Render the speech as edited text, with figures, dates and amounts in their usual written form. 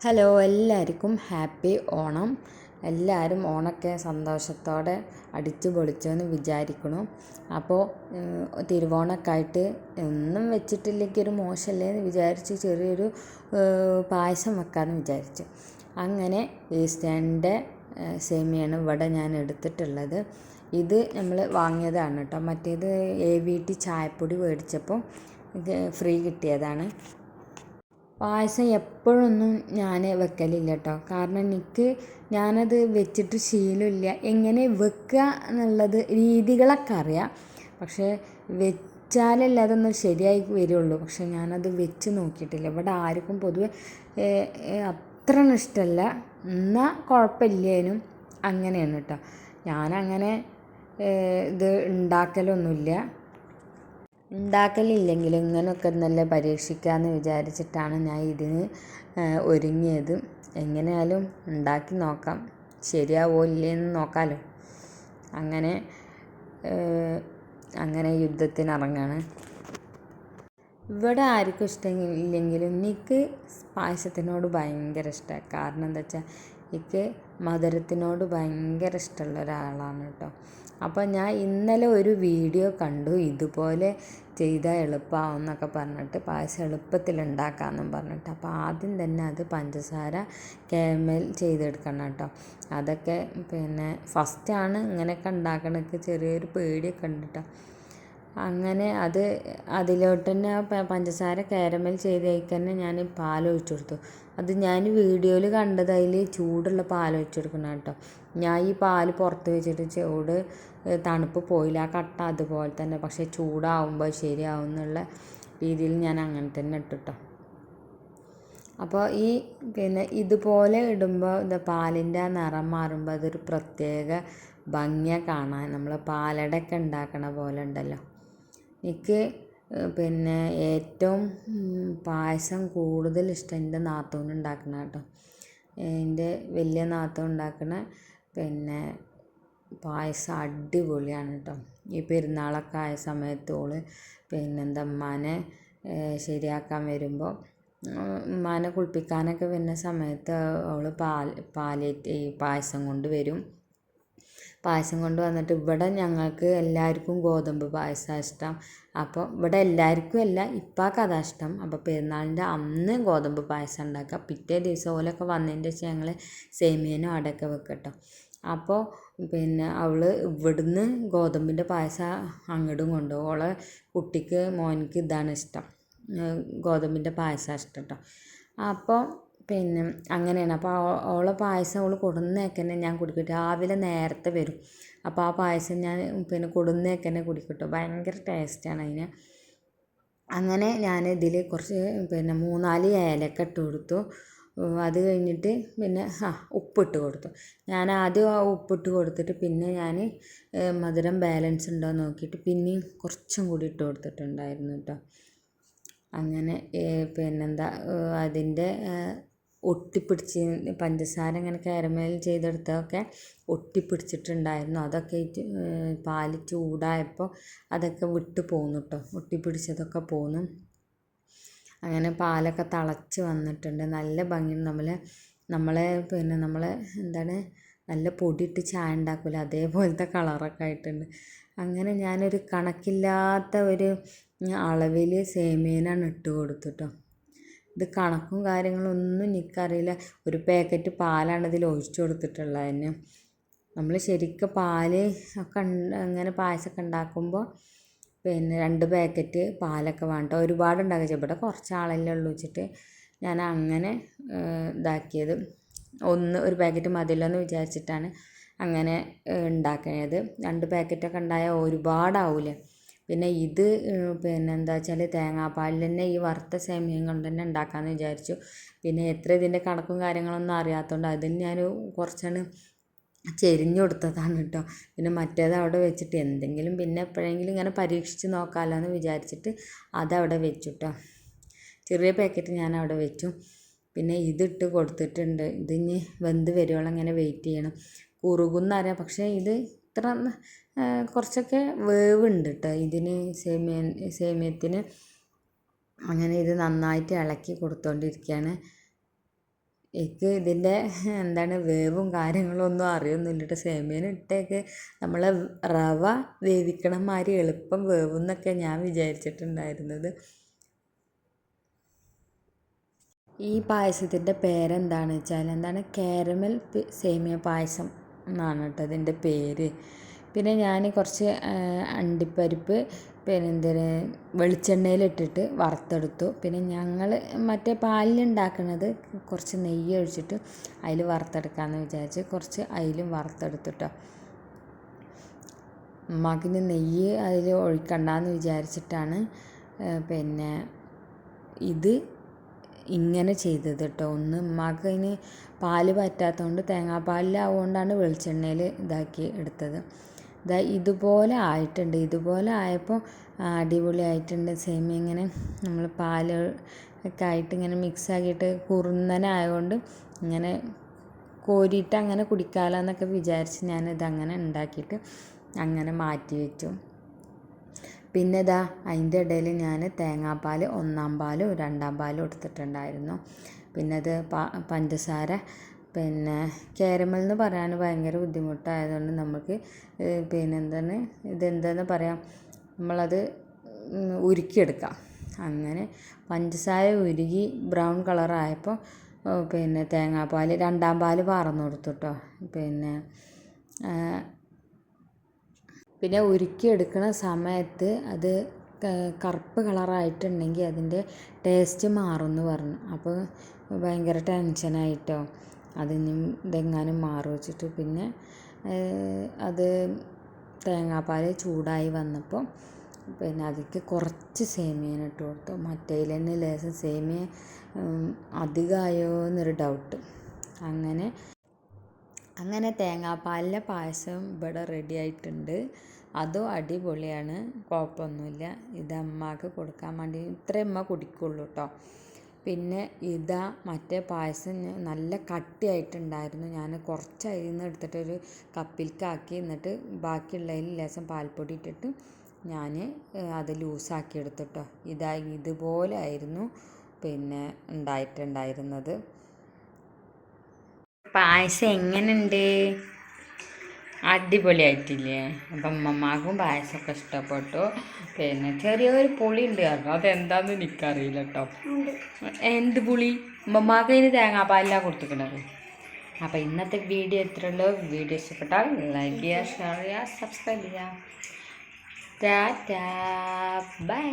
Hello, എല്ലാവർക്കും happy Onam. എല്ലാവരും ഓണമൊക്കെ സന്തോഷത്തോടെ അടിച്ചു പൊളിച്ചെന്ന് വിചാരിക്കണു. അപ്പോൾ തിരുവോണമൊക്കെ ആയിട്ട് ഒന്നും വെച്ചിട്ടില്ലെങ്കിൽ ഒരു മോശമല്ലേ എന്ന് വിചാരിച്ച് ചെറിയൊരു പായസം വെക്കാമെന്ന് വിചാരിച്ചു. അങ്ങനെ ഈസ്റ്റേണിൻ്റെ സേമിയാണ് ഇവിടെ ഞാൻ എടുത്തിട്ടുള്ളത്. ഇത് നമ്മൾ വാങ്ങിയതാണ് കേട്ടോ. മറ്റേത് AVT ചായപ്പൊടി മേടിച്ചപ്പോൾ ഇത് ഫ്രീ കിട്ടിയതാണ്. പായസം എപ്പോഴൊന്നും ഞാൻ വെക്കലില്ല കേട്ടോ. കാരണം ഞാനത് വെച്ചിട്ട് ശീലമില്ല. എങ്ങനെ വെക്കുക എന്നുള്ളത് രീതികളൊക്കെ അറിയാം, പക്ഷേ വെച്ചാലല്ലേ അതൊന്നും ശരിയായി വരുള്ളൂ. പക്ഷെ ഞാനത് വെച്ച് നോക്കിയിട്ടില്ല. ഇവിടെ ആർക്കും പൊതുവെ അത്ര ഇഷ്ടമല്ല. എന്നാൽ കുഴപ്പമില്ലേനും അങ്ങനെയാണ് കേട്ടോ. ഞാനങ്ങനെ ഇത് ഉണ്ടാക്കലില്ലെങ്കിലും ഇങ്ങനെയൊക്കെ നല്ല പരീക്ഷിക്കാമെന്ന് വിചാരിച്ചിട്ടാണ് ഞാൻ ഇതിന് ഒരുങ്ങിയത്. എങ്ങനെയായാലും ഉണ്ടാക്കി നോക്കാം, ശരിയാവോ ഇല്ലേന്ന് നോക്കാമല്ലോ. അങ്ങനെ യുദ്ധത്തിനിറങ്ങാണ്. ഇവിടെ ആർക്കും ഇഷ്ടമില്ലെങ്കിലും എനിക്ക് പായസത്തിനോട് ഭയങ്കര ഇഷ്ടമാണ്. കാരണം എന്താ വെച്ചാൽ എനിക്ക് മധുരത്തിനോട് ഭയങ്കര ഇഷ്ടമുള്ള ഒരാളാണ് കേട്ടോ. അപ്പോൾ ഞാൻ ഇന്നലെ ഒരു വീഡിയോ കണ്ടു, ഇതുപോലെ ചെയ്താൽ എളുപ്പമാവും എന്നൊക്കെ പറഞ്ഞിട്ട്, പായസം എളുപ്പത്തിൽ ഉണ്ടാക്കാമെന്നും പറഞ്ഞിട്ട്. അപ്പോൾ ആദ്യം തന്നെ അത് പഞ്ചസാര കാരമൽ ചെയ്തെടുക്കണം കേട്ടോ. അതൊക്കെ ഫസ്റ്റാണ് ഇങ്ങനെയൊക്കെ ഉണ്ടാക്കണതൊക്കെ ചെറിയൊരു പേടിയൊക്കെ ഉണ്ട് കേട്ടോ. അങ്ങനെ അതിലോട്ട് തന്നെ പഞ്ചസാര കാരമൽ ചെയ്തേക്ക് തന്നെ ഞാൻ പാലൊഴിച്ച് കൊടുത്തു. അത് ഞാൻ വീഡിയോയിൽ കണ്ടത്, അതിൽ ചൂടുള്ള പാലൊഴിച്ച് കൊടുക്കണം കേട്ടോ. ഞാൻ ഈ പാല് പുറത്ത് വെച്ചിട്ട് തണുപ്പ് പോയില്ല, ആ കട്ട അതുപോലെ തന്നെ. പക്ഷേ ചൂടാവുമ്പോൾ ശരിയാവും എന്നുള്ള രീതിയിൽ ഞാൻ അങ്ങനെ തന്നെ ഇട്ടിട്ടോ. അപ്പോൾ ഇതുപോലെ ഇടുമ്പോൾ പാലിൻ്റെ ആ നിറം മാറുമ്പോൾ അതൊരു പ്രത്യേക ഭംഗിയാണ് കാണാൻ. നമ്മൾ പാലടയൊക്കെ ഉണ്ടാക്കണ പോലെ ഉണ്ടല്ലോ. എനിക്ക് ഏറ്റവും പായസം കൂടുതൽ ഇഷ്ടം എൻ്റെ നാത്തൂൻ ഉണ്ടാക്കണ കേട്ടോ. എൻ്റെ വലിയ നാത്തൂൻ ഉണ്ടാക്കണ പായസം അടിപൊളിയാണ് കേട്ടോ. ഈ പെരുന്നാളൊക്കെ ആയ സമയത്ത് ഉമ്മാനെ ശരിയാക്കാൻ വരുമ്പോൾ, ഉമ്മാനെ കുളിപ്പിക്കാനൊക്കെ വരുന്ന സമയത്ത് അവൾ ഈ പായസം കൊണ്ട് വരും. പായസം കൊണ്ട് വന്നിട്ട് ഇവിടെ ഞങ്ങൾക്ക് എല്ലാവർക്കും ഗോതമ്പ് പായസമാണ് ഇഷ്ടം. അപ്പോൾ ഇവിടെ എല്ലാവർക്കും അല്ല, ഇപ്പാക്ക് അതാണ് ഇഷ്ടം. അപ്പോൾ പെരുന്നാളിൻ്റെ അന്ന് ഗോതമ്പ് പായസം ഉണ്ടാക്കുക, പിറ്റേ ദിവസം ഓലൊക്കെ വന്നതിൻ്റെ ശേഷം ഞങ്ങൾ സേമിയനും അടയൊക്കെ വെക്കട്ടോ. അപ്പോൾ അവൾ ഇവിടുന്ന് ഗോതമ്പിൻ്റെ പായസം അങ്ങോട്ടും കൊണ്ടുപോകും. കുട്ടിക്ക് മോനിക്ക് ഇതാണ് ഇഷ്ടം, ഗോതമ്പിൻ്റെ പായസമാണ് ഇഷ്ടം കേട്ടോ. അപ്പോൾ അങ്ങനെയാണ്. അപ്പോൾ ഓളെ പായസം അവൾ കൊടുന്നേക്കന്നെ ഞാൻ കുടിക്കും. രാവിലെ നേരത്തെ വരും. അപ്പോൾ ആ പായസം ഞാൻ കൊടുന്നേക്കന്നെ കുടിക്കും കേട്ടോ. ഭയങ്കര ടേസ്റ്റാണ് അതിന്. അങ്ങനെ ഞാൻ ഇതിൽ കുറച്ച് 3-4 ഏലക്ക ഇട്ട് കൊടുത്തു. അത് കഴിഞ്ഞിട്ട് ഉപ്പിട്ട് കൊടുത്തു. ഞാൻ ആദ്യം ആ ഉപ്പിട്ട് കൊടുത്തിട്ട് പിന്നെ ഞാൻ മധുരം ബാലൻസ് ഉണ്ടോ എന്ന് നോക്കിയിട്ട് പിന്നെയും കുറച്ചും കൂടി ഇട്ട് കൊടുത്തിട്ടുണ്ടായിരുന്നു കേട്ടോ. അങ്ങനെ അതിൻ്റെ ഒട്ടിപ്പിടിച്ച് പഞ്ചസാര ഇങ്ങനെ കാരമൽ ചെയ്തെടുത്തതൊക്കെ ഒട്ടിപ്പിടിച്ചിട്ടുണ്ടായിരുന്നു. അതൊക്കെ പാല് ചൂടായപ്പോൾ അതൊക്കെ വിട്ട് പോന്നു കേട്ടോ. ഒട്ടിപ്പിടിച്ചതൊക്കെ പോന്നു. അങ്ങനെ പാലൊക്കെ തിളച്ച് വന്നിട്ടുണ്ട്. നല്ല ഭംഗിയുണ്ട്. നമ്മളെ എന്താണ് നല്ല പൊടിയിട്ട് ചായ ഉണ്ടാക്കില്ല, അതേപോലത്തെ കളറൊക്കെ ആയിട്ടുണ്ട്. അങ്ങനെ ഞാനൊരു കണക്കില്ലാത്ത ഒരു അളവിൽ സേമിയനാണ് ഇട്ട് കൊടുത്തു കേട്ടോ. ഇത് കണക്കും കാര്യങ്ങളൊന്നും എനിക്കറിയില്ല. ഒരു പാക്കറ്റ് പാലാണ് ഇതിൽ ഒഴിച്ചു കൊടുത്തിട്ടുള്ളത് തന്നെ. നമ്മൾ ശരിക്കും പാല് ഒക്കെ അങ്ങനെ പായസമൊക്കെ ഉണ്ടാക്കുമ്പോൾ 2 പാക്കറ്റ് പാലൊക്കെ വേണ്ട. ഒരുപാട് ഉണ്ടാക്കുക, ഇവിടെ കുറച്ച് ആളല്ലേ ഉള്ളൂ വെച്ചിട്ട് ഞാൻ അങ്ങനെ ഇതാക്കിയത്. ഒരു പാക്കറ്റ് മതിയല്ലോ എന്ന് വിചാരിച്ചിട്ടാണ് അങ്ങനെ ഉണ്ടാക്കിയത്. 2 പാക്കറ്റൊക്കെ ഉണ്ടായാൽ ഒരുപാടാവില്ലേ. പിന്നെ ഇത് എന്താ വെച്ചാൽ തേങ്ങാപ്പാലിൽ തന്നെ ഈ വറുത്ത സേമിയയും കൊണ്ട് തന്നെ ഉണ്ടാക്കാമെന്ന് വിചാരിച്ചു. പിന്നെ ഇതിൻ്റെ കണക്കും കാര്യങ്ങളൊന്നും അറിയാത്തതുകൊണ്ട് അതിന് ഞാൻ കുറച്ചാണ് ചെരിഞ്ഞു കൊടുത്തതാണ് കേട്ടോ. പിന്നെ മറ്റേത് അവിടെ വെച്ചിട്ട് എന്തെങ്കിലും എപ്പോഴെങ്കിലും ഇങ്ങനെ പരീക്ഷിച്ച് നോക്കാമല്ലോ എന്ന് വിചാരിച്ചിട്ട് അതവിടെ വെച്ചു കേട്ടോ. ചെറിയ പാക്കറ്റ് ഞാൻ അവിടെ വെച്ചു. പിന്നെ ഇതിട്ട് കൊടുത്തിട്ടുണ്ട്. ഇതിന് വെന്ത് വരുവോളം ഇങ്ങനെ വെയിറ്റ് ചെയ്യണം. കുറുകുന്നറിയാം, പക്ഷേ ഇത് ഇത്ര കുറച്ചൊക്കെ വേവുണ്ട് കേട്ടോ ഇതിന്, സേമിയത്തിന്. അങ്ങനെ ഇത് നന്നായിട്ട് ഇളക്കി കൊടുത്തുകൊണ്ടിരിക്കുകയാണ്. എനിക്ക് ഇതിൻ്റെ എന്താണ് വേവും കാര്യങ്ങളും ഒന്നും അറിയൊന്നുമില്ല കേട്ടോ. സേമിയന് ഇട്ടേക്ക് നമ്മളെ റവ വേവിക്കണ മാതിരി എളുപ്പം വേവും എന്നൊക്കെ ഞാൻ വിചാരിച്ചിട്ടുണ്ടായിരുന്നത്. ഈ പായസത്തിൻ്റെ പേരെന്താണെന്ന് വെച്ചാൽ കാരമൽ സേമിയ പായസം എന്നാണ് കേട്ടോ ഇതിൻ്റെ പേര്. പിന്നെ ഞാൻ കുറച്ച് അണ്ടിപ്പരിപ്പ് പിന്നെ എന്തിന് വെളിച്ചെണ്ണയിലിട്ടിട്ട് വറുത്തെടുത്തു. പിന്നെ ഞങ്ങൾ മറ്റേ പാലിലുണ്ടാക്കുന്നത് കുറച്ച് നെയ്യ് ഒഴിച്ചിട്ട് അതിൽ വറുത്തെടുക്കാമെന്ന് വിചാരിച്ച് കുറച്ച് അതിലും വറുത്തെടുത്തിട്ടോ. ഉമ്മാക്കിന് നെയ്യ് അതിൽ ഒഴിക്കണ്ടെന്ന് വിചാരിച്ചിട്ടാണ് പിന്നെ ഇത് ഇങ്ങനെ ചെയ്തത് കേട്ടോ. ഒന്ന് ഉമ്മാക്ക് അതിന് പാല് പറ്റാത്തതുകൊണ്ട് തേങ്ങാപ്പാലിലാവുകൊണ്ടാണ് വെളിച്ചെണ്ണയിൽ ഇതാക്കി എടുത്തത്. ഇതുപോലെ ആയിട്ടുണ്ട്. ഇതുപോലെ ആയപ്പോൾ അടിപൊളി ആയിട്ടുണ്ട്. സേമിയ ഇങ്ങനെ നമ്മൾ പാല് ഒക്കെ ആയിട്ട് ഇങ്ങനെ മിക്സ് ആക്കിയിട്ട് കുറുന്നനായതുകൊണ്ട് ഇങ്ങനെ കോരിയിട്ട് അങ്ങനെ കുടിക്കാമല്ലോ എന്നൊക്കെ വിചാരിച്ച് ഞാനിതങ്ങനെ ഉണ്ടാക്കിയിട്ട് അങ്ങനെ മാറ്റി വെച്ചു. പിന്നെ അതിൻ്റെ ഇടയിൽ ഞാൻ തേങ്ങാപ്പാൽ 1-ാം പാലും 2-ാം പാലും എടുത്തിട്ടുണ്ടായിരുന്നു. പിന്നെ അത് പഞ്ചസാര പിന്നെ കാരമൽ എന്ന് പറയാൻ ഭയങ്കര ബുദ്ധിമുട്ടായതുകൊണ്ട് നമുക്ക് പിന്നെ ഇതെന്താണെന്ന് പറയാം, നമ്മളത് ഉരുക്കിയെടുക്കാം. അങ്ങനെ പഞ്ചസാര ഉരുകി ബ്രൗൺ കളറായപ്പോൾ പിന്നെ തേങ്ങാപ്പാൽ 2-ാം പാൽ പാർന്നു കൊടുത്തു കേട്ടോ. പിന്നെ ഉരുക്കിയെടുക്കുന്ന സമയത്ത് അത് കറുപ്പ് കളറായിട്ടുണ്ടെങ്കിൽ അതിൻ്റെ ടേസ്റ്റ് മാറുമെന്ന് പറഞ്ഞു. അപ്പോൾ ഭയങ്കര ടെൻഷനായിട്ടോ, ഇതെങ്ങാനും മാറും വെച്ചിട്ട്. പിന്നെ അത് തേങ്ങാപ്പാൽ ചൂടായി വന്നപ്പോൾ പിന്നെ അതിലേക്ക് കുറച്ച് സേമിയ ഇട്ട് കൊടുത്തു. മറ്റേതിൽ തന്നെ ലേശം സേമിയ അധികമായോ എന്നൊരു ഡൗട്ട്. അങ്ങനെ തേങ്ങാപ്പാലിലെ പായസം ഇവിടെ റെഡി ആയിട്ടുണ്ട്. അതും അടിപൊളിയാണ്, കുഴപ്പമൊന്നുമില്ല. ഇത് അമ്മക്ക് കൊടുക്കാൻ വേണ്ടി ഇത്രയും അമ്മ കുടിക്കുള്ളൂ കേട്ടോ. പിന്നെ മറ്റേ പായസം നല്ല കട്ടിയായിട്ടുണ്ടായിരുന്നു. ഞാൻ കുറച്ച് അതിൽ നിന്ന് എടുത്തിട്ടൊരു കപ്പിലേക്കാക്കി, എന്നിട്ട് ബാക്കിയുള്ളതിൽ ലേശം പാൽപ്പൊടി ഇട്ടിട്ട് ഞാൻ അത് ലൂസാക്കി എടുത്തു കേട്ടോ. ഇതുപോലെ ആയിരുന്നു പിന്നെ ഉണ്ടായിട്ടുണ്ടായിരുന്നത്. പായസം എങ്ങനെയുണ്ട്? അടിപൊളിയായിട്ടില്ലേ? അപ്പം അമ്മമാർക്കും പായസമൊക്കെ ഇഷ്ടപ്പെട്ടു. പിന്നെ ചെറിയൊരു പുളി ഉണ്ട് കാരണം അതെന്താണെന്ന് എനിക്കറിയില്ല കേട്ടോ. എന്ത് പുളി? അമ്മമാർക്ക് അതിന് തേങ്ങാപ്പാലിലാണ് കൊടുത്തിരിക്കണത്. അപ്പം ഇന്നത്തെ വീഡിയോ എത്രയുള്ളൂ. വീഡിയോ ഇഷ്ടപ്പെട്ടാൽ ലൈക്ക് ചെയ്യുക, ഷെയർ ചെയ്യുക, സബ്സ്ക്രൈബ് ചെയ്യുക. ടാറ്റാ, ബൈ.